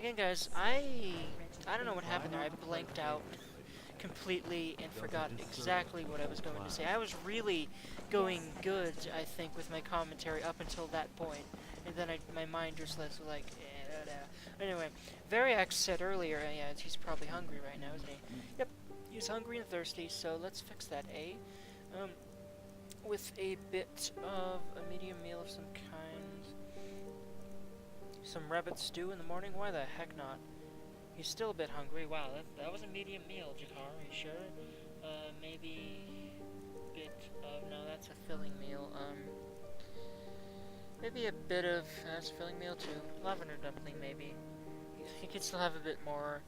Again, guys, I don't know what happened there. I blanked out completely and forgot exactly what I was going to say. I was really going good, I think, with my commentary up until that point, and then my mind just was like, da, da. Anyway, Variax said earlier, yeah, he's probably hungry right now, isn't he? Yep, he's hungry and thirsty, so let's fix that, Um, with a bit of a medium meal of some kind. Some rabbit stew in the morning? Why the heck not? He's still a bit hungry. Wow, that was a medium meal, Jakar. Are you sure? Maybe a bit of... No, that's a filling meal. Maybe a bit of... That's a filling meal too. Lavender dumpling, maybe. He could still have a bit more.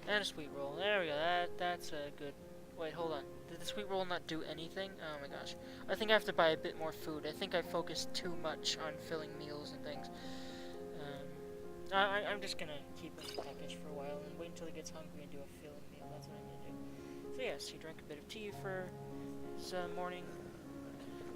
And a sweet roll. There we go. That's a good... Wait, hold on. Did the sweet roll not do anything? Oh my gosh. I think I have to buy a bit more food. I think I focused too much on filling meals and things. I'm just gonna keep him peckish for a while and wait until he gets hungry and do a filling meal. That's what I'm gonna do. So yes, he drank a bit of tea for his morning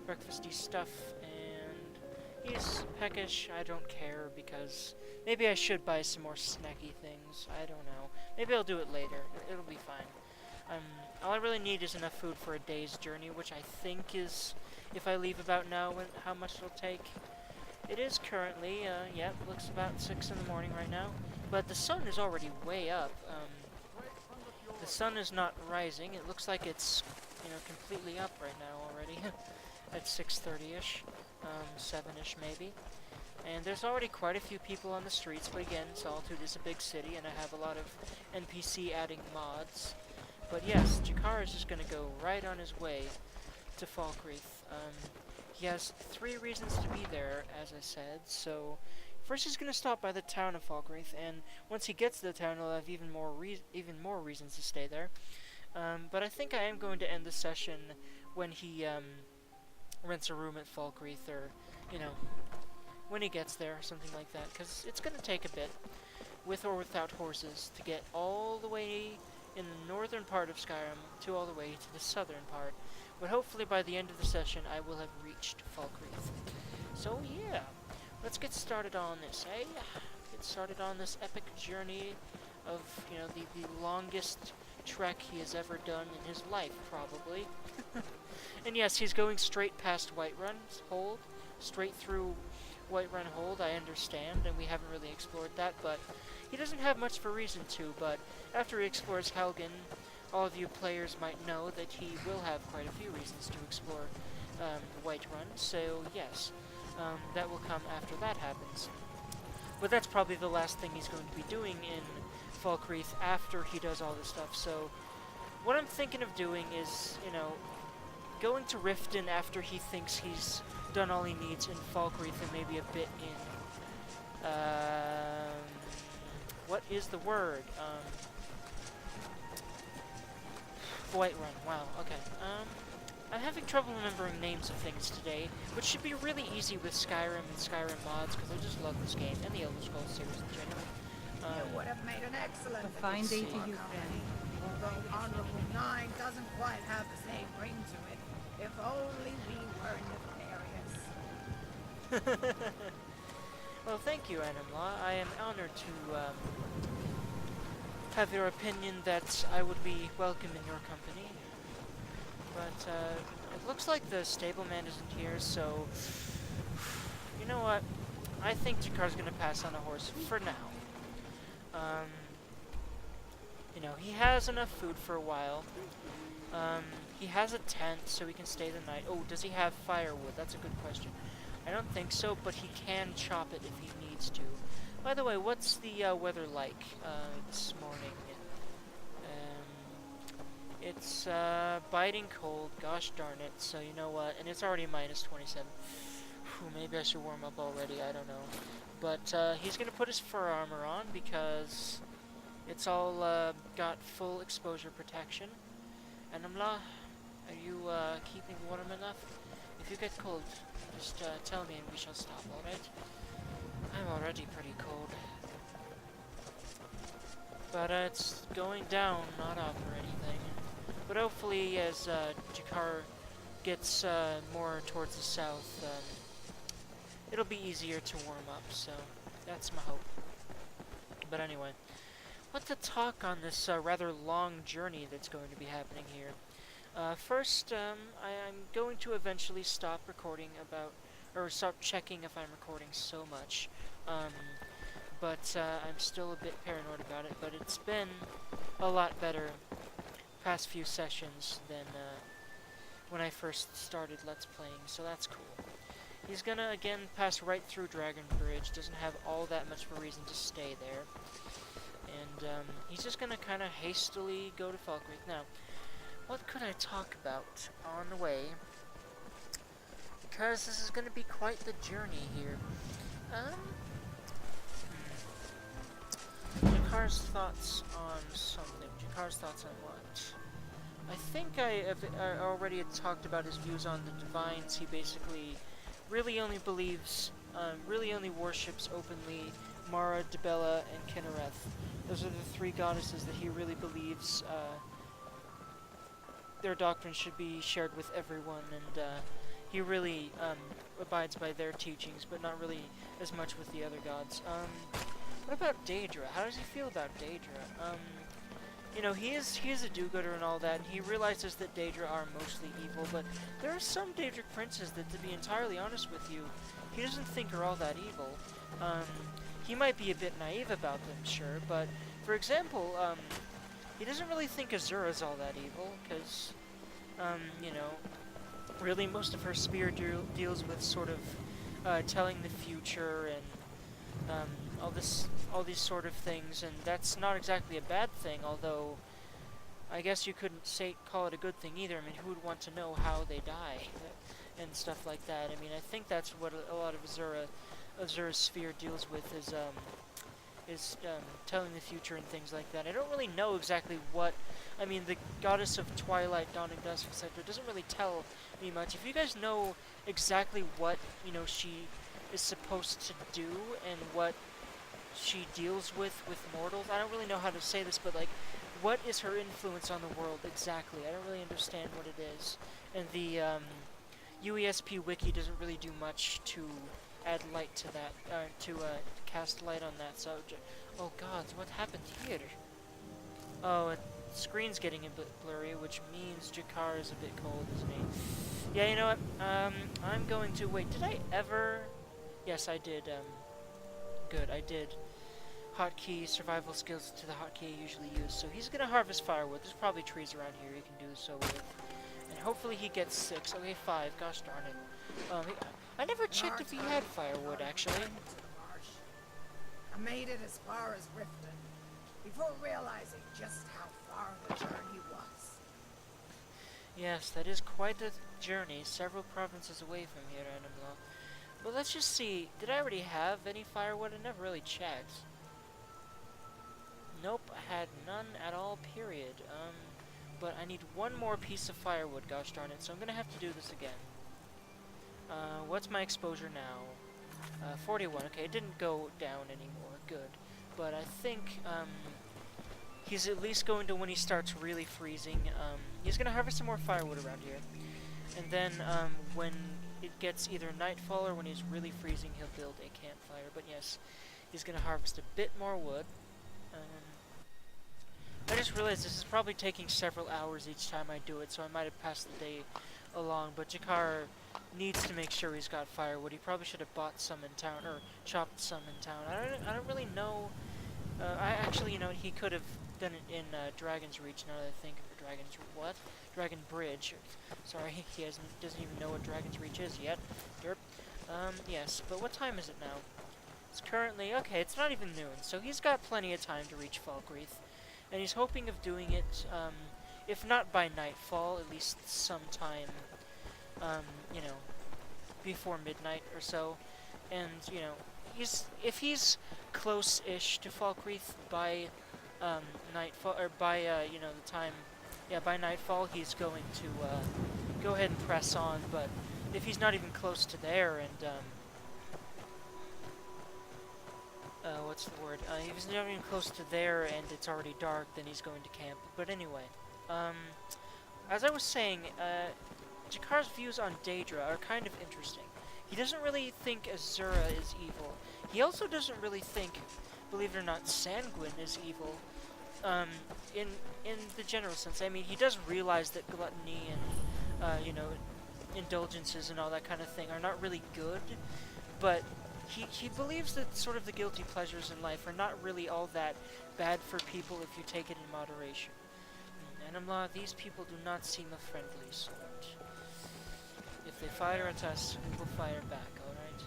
breakfasty stuff, and he's peckish. I don't care because maybe I should buy some more snacky things. I don't know. Maybe I'll do it later. It'll be fine. All I really need is enough food for a day's journey, which I think is, if I leave about now, how much it'll take. It is currently, yeah, it looks about 6 in the morning right now, but the sun is already way up. The sun is not rising. It looks like it's, completely up right now already at 6:30ish, 7ish maybe. And there's already quite a few people on the streets, but again, Solitude is a big city, and I have a lot of NPC adding mods. But yes, Jakar is just going to go right on his way to Falkreath. He has 3 reasons to be there, as I said, so first he's going to stop by the town of Falkreath, and once he gets to the town he'll have even more reasons to stay there. But I think I am going to end the session when he rents a room at Falkreath, or, when he gets there, or something like that, because it's going to take a bit, with or without horses, to get all the way in the northern part of Skyrim to all the way to the southern part. But hopefully by the end of the session I will have reached Falkreath. So yeah, let's get started on this, eh? Get started on this epic journey of, the longest trek he has ever done in his life, probably. And yes, he's going straight past Whiterun's Hold, straight through Whiterun Hold, I understand, and we haven't really explored that, but he doesn't have much of a reason to, but after he explores Helgen, all of you players might know that he will have quite a few reasons to explore Whiterun, so yes, that will come after that happens. But that's probably the last thing he's going to be doing in Falkreath after he does all this stuff, so what I'm thinking of doing is, going to Riften after he thinks he's done all he needs in Falkreath and maybe a bit in, what is the word? Whiterun, wow, okay. I'm having trouble remembering names of things today, which should be really easy with Skyrim and Skyrim mods, because I just love this game, and the Elder Scrolls series in general. You would have made an excellent A fine day to you, Granny. Although Honorable 9 doesn't quite have the same ring to it. If only we were nefarious. Well, thank you, Animlaw. I am honored to have your opinion that I would be welcome in your company. But it looks like the stableman isn't here, so you know what? I think Jakar's gonna pass on a horse for now. He has enough food for a while. He has a tent, so he can stay the night. Oh, does he have firewood? That's a good question. I don't think so, but he can chop it if he needs to. By the way, what's the weather like this morning? It's biting cold, gosh darn it, so you know what, and it's already minus 27. Whew, maybe I should warm up already, I don't know. But he's going to put his fur armor on because it's all got full exposure protection. And Amla, are you keeping warm enough? If you get cold, just tell me and we shall stop, alright? I'm already pretty cold. But it's going down, not up or anything. But hopefully as Jakar gets more towards the south, it'll be easier to warm up, so that's my hope. But anyway, what to talk on this rather long journey that's going to be happening here. First, I'm going to eventually stop recording or stop checking if I'm recording so much. Um, but I'm still a bit paranoid about it, but it's been a lot better past few sessions than when I first started Let's Playing, so that's cool. He's gonna again pass right through Dragon Bridge, doesn't have all that much of a reason to stay there. And he's just gonna kind of hastily go to Falkreath. Now, what could I talk about on the way? Because this is gonna be quite the journey here. Jakar's thoughts on something. Jakar's thoughts on what? I think I already had talked about his views on the divines. He basically really only worships openly Mara, Dibella, and Kinnereth. Those are the three goddesses that he really believes their doctrine should be shared with everyone, and he really abides by their teachings, but not really as much with the other gods. What about Daedra? How does he feel about Daedra? You know, he is a do-gooder and all that, and he realizes that Daedra are mostly evil, but there are some Daedric princes that, to be entirely honest with you, he doesn't think are all that evil. He might be a bit naive about them, sure, but, for example, he doesn't really think Azura's all that evil, because, you know, really most of her spear deals with sort of telling the future and all these sort of things, and that's not exactly a bad thing, although I guess you couldn't call it a good thing either. I mean, who would want to know how they die and stuff like that? I mean, I think that's what a lot of Azura's sphere deals with is telling the future and things like that. I don't really know exactly what. I mean, the goddess of twilight, dawning dusk, etc. doesn't really tell me much. If you guys know exactly what she is supposed to do and what she deals with mortals, I don't really know how to say this, but like, what is her influence on the world exactly? I don't really understand what it is, and the UESP wiki doesn't really do much to add light to that, to cast light on that subject. Oh gods, what happened here? Oh, the screen's getting a bit blurry, which means Jakar is a bit cold, isn't he? Yeah, you know what? I'm going to wait. Did I ever? Yes, I did. Good, I did. Hotkey survival skills to the hotkey I usually use. So he's gonna harvest firewood. There's probably trees around here he can do so with. And hopefully he gets 6. Okay, 5. Gosh darn it. I never checked if he had firewood, actually. I made it as far as Riften before realizing just how far the journey was. Yes, that is quite a journey. Several provinces away from here, Annabelle. But let's just see. Did I already have any firewood? I never really checked. Nope, I had none at all, period. But I need one more piece of firewood, gosh darn it, so I'm gonna have to do this again. What's my exposure now? 41, okay, it didn't go down anymore, good. But I think, he's at least going to, when he starts really freezing, he's gonna harvest some more firewood around here. And then, when it gets either nightfall or when he's really freezing, he'll build a campfire. But yes, he's gonna harvest a bit more wood. I just realized this is probably taking several hours each time I do it, so I might have passed the day along, but Jakar needs to make sure he's got firewood. He probably should have bought some in town, or chopped some in town. I don't really know. I actually, he could have done it in Dragon's Reach, now that I think of it. Dragon Bridge. Sorry, he doesn't even know what Dragon's Reach is yet. Derp. Yes, but what time is it now? It's currently, okay, it's not even noon, so he's got plenty of time to reach Falkreath. And he's hoping of doing it, if not by nightfall, at least sometime, before midnight or so. And, if he's close-ish to Falkreath by, nightfall, or by, the time, by nightfall, he's going to, go ahead and press on. But if he's not even close to there, and, what's the word? If he's not even close to there and it's already dark, then he's going to camp. But anyway, as I was saying, Jakar's views on Daedra are kind of interesting. He doesn't really think Azura is evil. He also doesn't really think believe it or not, sanguine is evil. In the general sense, I mean, he does realize that gluttony and you know, indulgences and all that kind of thing are not really good, but he believes that sort of the guilty pleasures in life are not really all that bad for people if you take it in moderation. Anamla, these people do not seem a friendly sort. If they fire at us, we will fire back, alright?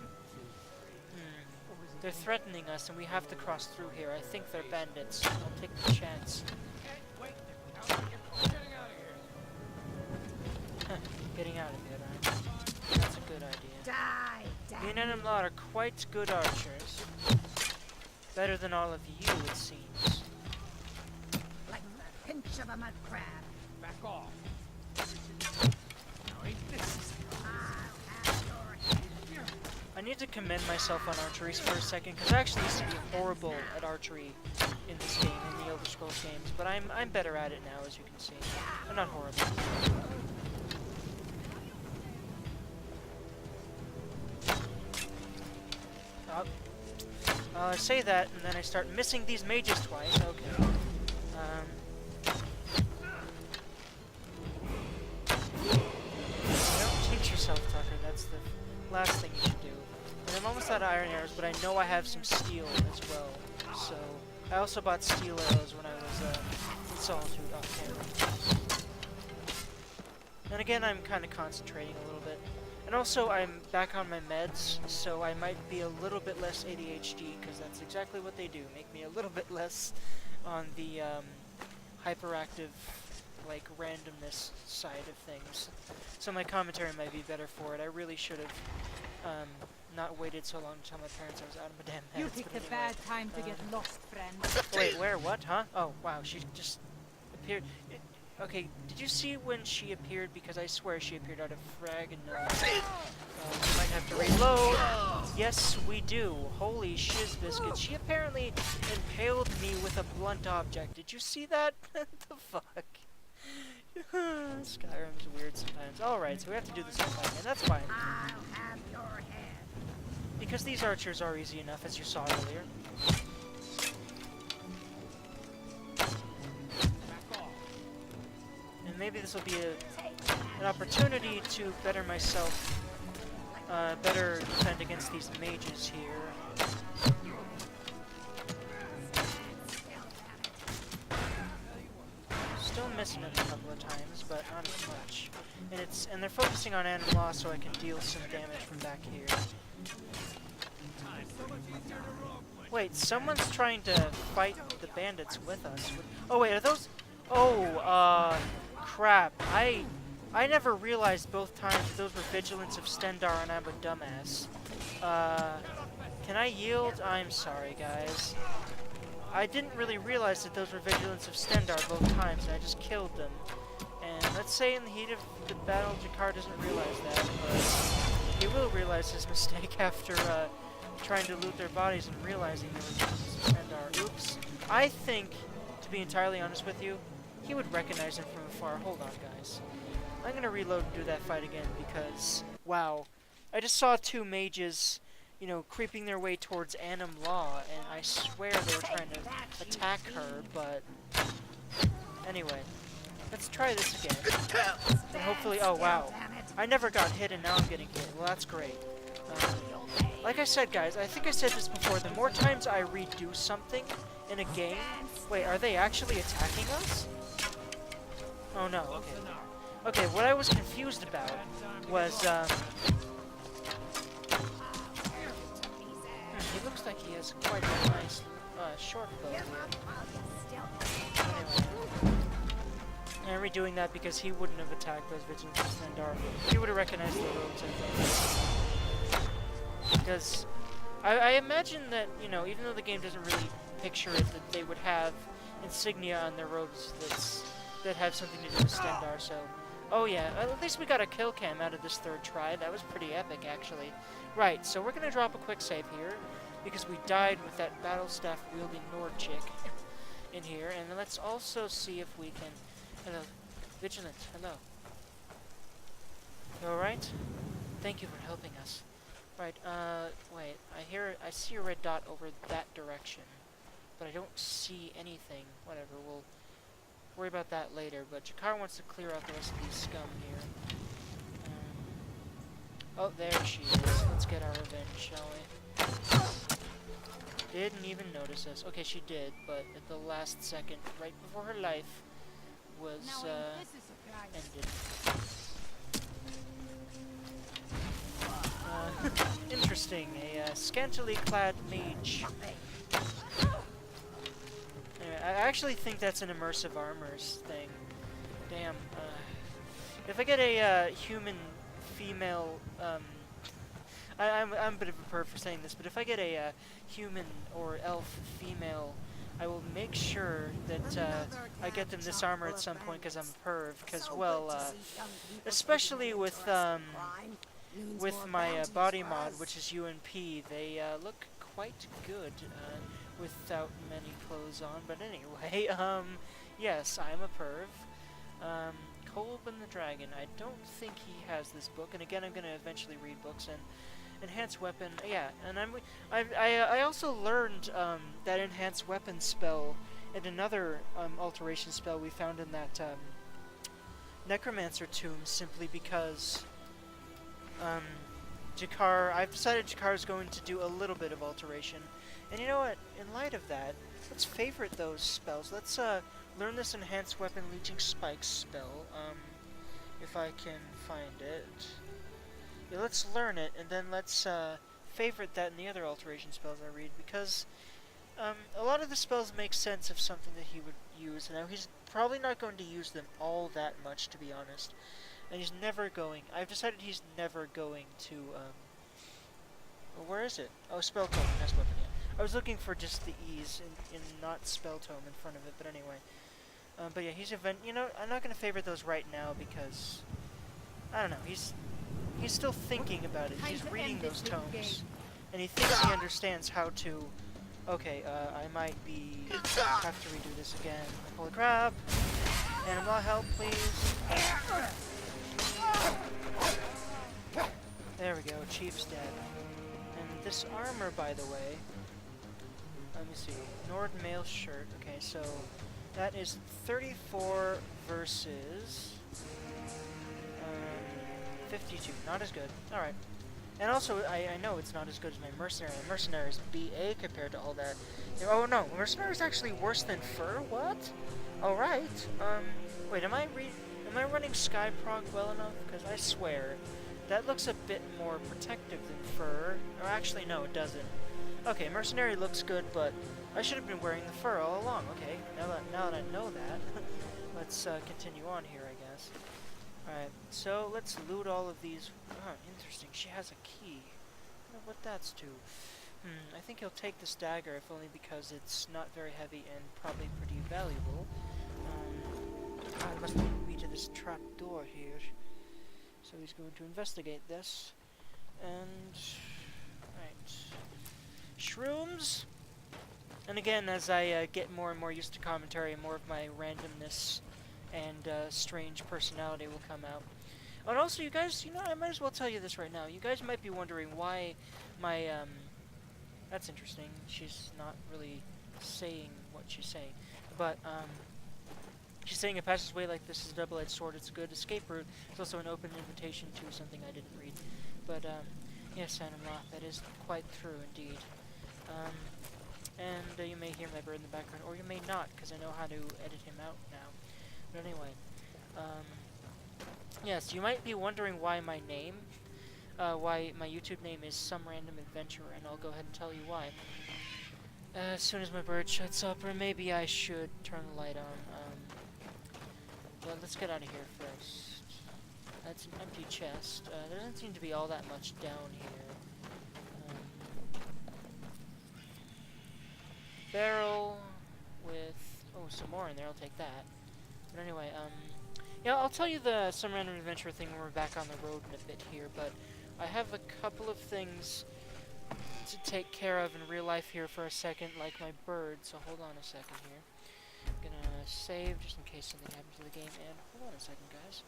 They're threatening us and we have to cross through here. I think they're bandits. I'll take the chance. Getting out of here, right? That's a good idea. Die, Me and Anamla are quite good archers. Better than all of you, it seems. like the pinch of a mud crab. Back off. I'll have your head. I need to commend myself on archery for a second, because I actually used to be horrible at archery in this game, in the Elder Scrolls games, but I'm better at it now, as you can see. I'm not horrible. I say that, and then I start missing these mages twice. Okay. Don't cheat yourself, Tucker. That's the last thing you should do. And I'm almost out of iron arrows, but I know I have some steel as well. So I also bought steel arrows when I was in Solitude off camera. And again, I'm kind of concentrating a little bit. And also, I'm back on my meds, so I might be a little bit less ADHD, because that's exactly what they do, make me a little bit less on the hyperactive, like, randomness side of things. So my commentary might be better for it. I really should have not waited so long to tell my parents I was out of my damn meds. You picked a bad time to get lost, friend. Wait, where? What? Huh? Oh, wow, she just appeared. Okay, did you see when she appeared? Because I swear she appeared out of frag and we might have to reload. Yes, we do. Holy shiz biscuits. She apparently impaled me with a blunt object. Did you see that? What the fuck? Skyrim's weird sometimes. Alright, so we have to do this all again. That's fine. I'll have your head. Because these archers are easy enough, as you saw earlier. And maybe this will be an opportunity to better myself, better defend against these mages here. Still missing it a couple of times, but not as much. And they're focusing on Anamla so I can deal some damage from back here. Wait, someone's trying to fight the bandits with us. Oh wait, are those? Oh, crap. I never realized both times that those were Vigilants of Stendar and I'm a dumbass. Can I yield? I'm sorry, guys. I didn't really realize that those were Vigilants of Stendar both times, and I just killed them. And let's say in the heat of the battle, Jakar doesn't realize that, but he will realize his mistake after trying to loot their bodies and realizing they were Vigilants of Stendar. Oops. I think, to be entirely honest with you, he would recognize him from afar. Hold on, guys. I'm gonna reload and do that fight again because, wow. I just saw two mages, you know, creeping their way towards Anamla, and I swear they were trying to attack her, but anyway. Let's try this again. And hopefully, oh wow. I never got hit and now I'm getting hit. Well, that's great. Like I said, guys, I think I said this before, the more times I redo something in a game... Wait, are they actually attacking us? Oh no, okay. Okay, what I was confused about was, he looks like he has quite a nice, short bow here. Anyway. I'm redoing that because he wouldn't have attacked those Vigilants of Stendar. He would have recognized the robes, I think. Because I imagine that, you know, even though the game doesn't really picture it, that they would have insignia on their robes that have something to do with Stendar, so... Oh yeah, at least we got a kill cam out of this third try. That was pretty epic, actually. Right, so we're gonna drop a quick save here, because we died with that battle staff wielding Nord chick in here, and let's also see if we can... Hello. Vigilant, hello. You alright? Thank you for helping us. Right, wait, I see a red dot over that direction. but I don't see anything. Whatever, we'll worry about that later. But Jakar wants to clear out the rest of these scum here. Oh, there she is. Let's get our revenge, shall we? Didn't even notice us. Okay, she did, but at the last second, right before her life was ended. Interesting. A scantily clad mage. Anyway, I actually think that's an immersive armors thing. Damn. If I get a human female, I'm a bit of a perv for saying this, but if I get a human or elf female, I will make sure that I get them this armor at some point because I'm a perv. Because, well, especially with my body mod, which is UNP, they look quite good without many clothes on. But anyway, yes, I'm a perv. Kolben the Dragon. I don't think he has this book, and again, I'm going to eventually read books. And enhanced weapon, yeah. And I also learned that enhanced weapon spell and another alteration spell we found in that necromancer tomb simply because I've decided Jakar is going to do a little bit of alteration. And you know what? In light of that, let's favorite those spells. Let's learn this enhanced weapon leeching spikes spell. If I can find it. Yeah, let's learn it, and then let's favorite that in the other alteration spells I read, because a lot of the spells make sense of something that he would use. Now, he's probably not going to use them all that much, to be honest. And he's never going... I've decided he's never going to... well, where is it? Oh, spell tome, that's weapon, yeah. I was looking for just the E's in not spell tome in front of it, but anyway. But yeah, he's you know, I'm not going to favorite those right now, because... I don't know, he's still thinking about it. He's reading those tomes. And he thinks he understands how to... Okay, I might have to redo this again. Holy crap! Animal help, please. There we go, Chief's dead. And this armor, by the way... Let me see. Nord male shirt. Okay, so... That is 34 versus... 52. Not as good. Alright. And also, I know it's not as good as my Mercenary. My Mercenary is BA compared to all that. Oh no, Mercenary is actually worse than Fur? What? Alright. Wait, am I running Skyprog well enough? Because I swear, that looks a bit more protective than Fur. Or actually, no, it doesn't. Okay, Mercenary looks good, but I should have been wearing the Fur all along. Okay, now that I know that, let's continue on here, I guess. Alright, so let's loot all of these. Oh, interesting. She has a key. I wonder what that's to. I think he'll take this dagger, if only because it's not very heavy and probably pretty valuable. It must lead me to this trap door here. So he's going to investigate this. And... Right. Shrooms! And again, as I get more and more used to commentary, more of my randomness and strange personality will come out. And also, you guys, you know, I might as well tell you this right now. You guys might be wondering why my, that's interesting. She's not really saying what she's saying. But, she's saying a passageway like this is a double-edged sword. It's a good escape route. It's also an open invitation to something I didn't read. But, yes, Animal, that is quite true indeed. And you may hear my bird in the background, or you may not, because I know how to edit him out now. But anyway, yes, you might be wondering why my name, why my YouTube name is Some Random Adventurer, and I'll go ahead and tell you why. As soon as my bird shuts up, or maybe I should turn the light on. But let's get out of here first. That's an empty chest. There doesn't seem to be all that much down here. Barrel with... Oh, some more in there, I'll take that. But anyway, yeah, I'll tell you the Some Random Adventure thing when we're back on the road in a bit here, but I have a couple of things to take care of in real life here for a second, like my bird, so hold on a second here. I'm gonna save just in case something happens to the game, and hold on a second, guys.